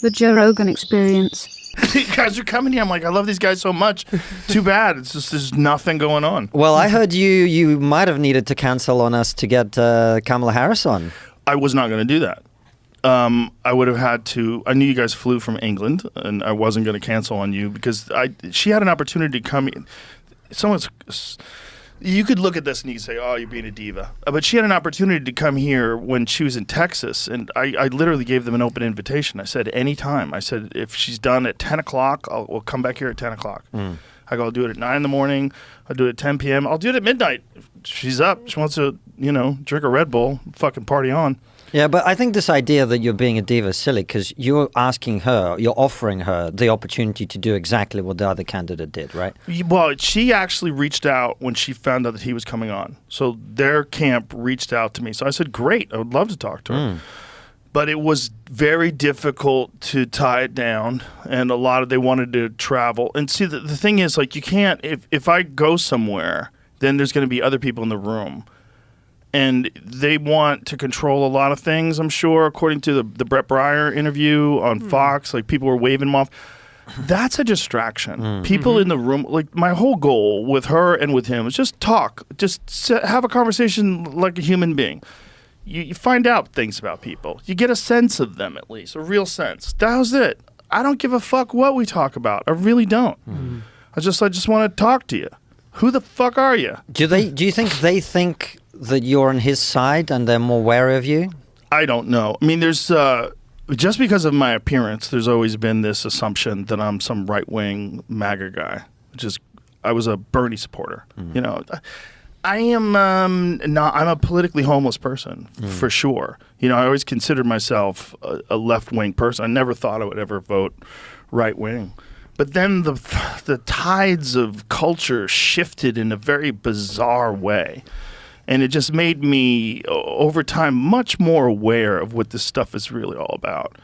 The Joe Rogan Experience. You guys are coming here. I'm like, I love these guys so much. Too bad. It's just there's nothing going on. Well, I heard you might have needed to cancel on us to get Kamala Harris on. I was not going to do that. I would have had to. I knew you guys flew from England, and I wasn't going to cancel on you because she had an opportunity to come in. You could look at this and you could say, oh, you're being a diva. But she had an opportunity to come here when she was in Texas, and I literally gave them an open invitation. I said, anytime. I said, if she's done at 10 o'clock, we'll come back here at 10 o'clock. I go, I'll do it at 9 in the morning. I'll do it at 10 p.m. I'll do it at midnight. If she's up. She wants to, drink a Red Bull, fucking party on. Yeah, but I think this idea that you're being a diva is silly because you're offering her the opportunity to do exactly what the other candidate did, right? Well, she actually reached out when she found out that he was coming on. So their camp reached out to me. So I said, great, I would love to talk to her. But it was very difficult to tie it down, and they wanted to travel. And see, the thing is, like, you can't, if I go somewhere, then there's going to be other people in the room. And they want to control a lot of things, I'm sure, according to the Brett Breyer interview on Fox. Like, people were waving them off. That's a distraction. People in the room, like, my whole goal with her and with him is just talk. Just have a conversation like a human being. You find out things about people. You get a sense of them, at least, a real sense. That was it. I don't give a fuck what we talk about. I really don't. I just want to talk to you. Who the fuck are you? Do you think they think that you're on his side and they're more wary of you? I don't know. I mean, there's just because of my appearance, there's always been this assumption that I'm some right-wing MAGA guy. I was a Bernie supporter. I am not. I'm a politically homeless person for sure. I always considered myself a left-wing person. I never thought I would ever vote right-wing. But then the tides of culture shifted in a very bizarre way. And it just made me, over time, much more aware of what this stuff is really all about.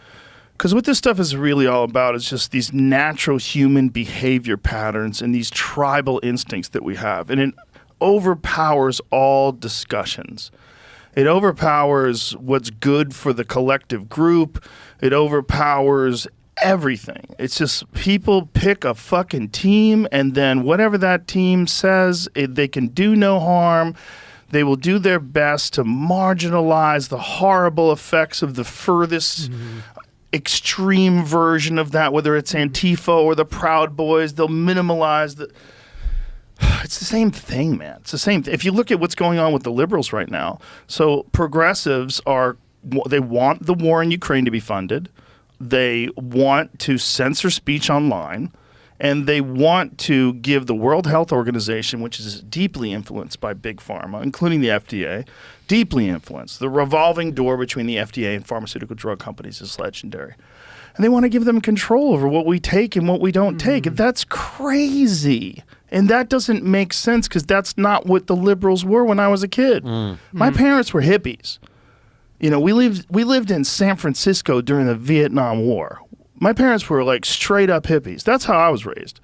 Because what this stuff is really all about is just these natural human behavior patterns and these tribal instincts that we have. And it overpowers all discussions. It overpowers what's good for the collective group. It overpowers everything. It's just people pick a fucking team, and then whatever that team says, they can do no harm. They will do their best to marginalize the horrible effects of the furthest extreme version of that, whether it's Antifa or the Proud Boys. They'll minimalize the... It's the same thing, man. It's the same thing. If you look at what's going on with the liberals right now, so progressives they want the war in Ukraine to be funded. They want to censor speech online. And they want to give the World Health Organization, which is deeply influenced by Big Pharma, including the FDA, deeply influenced. The revolving door between the FDA and pharmaceutical drug companies is legendary. And they want to give them control over what we take and what we don't take. And that's crazy. And that doesn't make sense because that's not what the liberals were when I was a kid. My parents were hippies. We lived in San Francisco during the Vietnam War. My parents were like straight up hippies. That's how I was raised.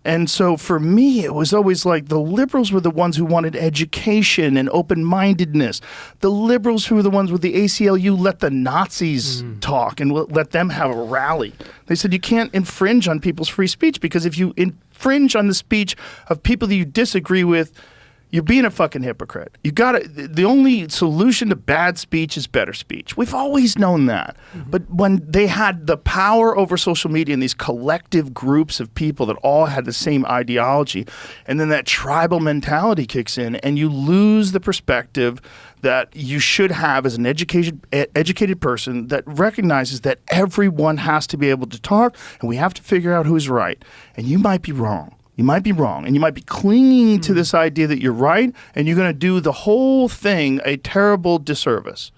And so for me, it was always like the liberals were the ones who wanted education and open-mindedness. The liberals who were the ones with the ACLU let the Nazis talk and let them have a rally. They said you can't infringe on people's free speech because if you infringe on the speech of people that you disagree with, you're being a fucking hypocrite. The only solution to bad speech is better speech. We've always known that. But when they had the power over social media and these collective groups of people that all had the same ideology, and then that tribal mentality kicks in and you lose the perspective that you should have as an educated person that recognizes that everyone has to be able to talk and we have to figure out who's right. And you might be wrong. You might be wrong, and you might be clinging to this idea that you're right, and you're going to do the whole thing a terrible disservice.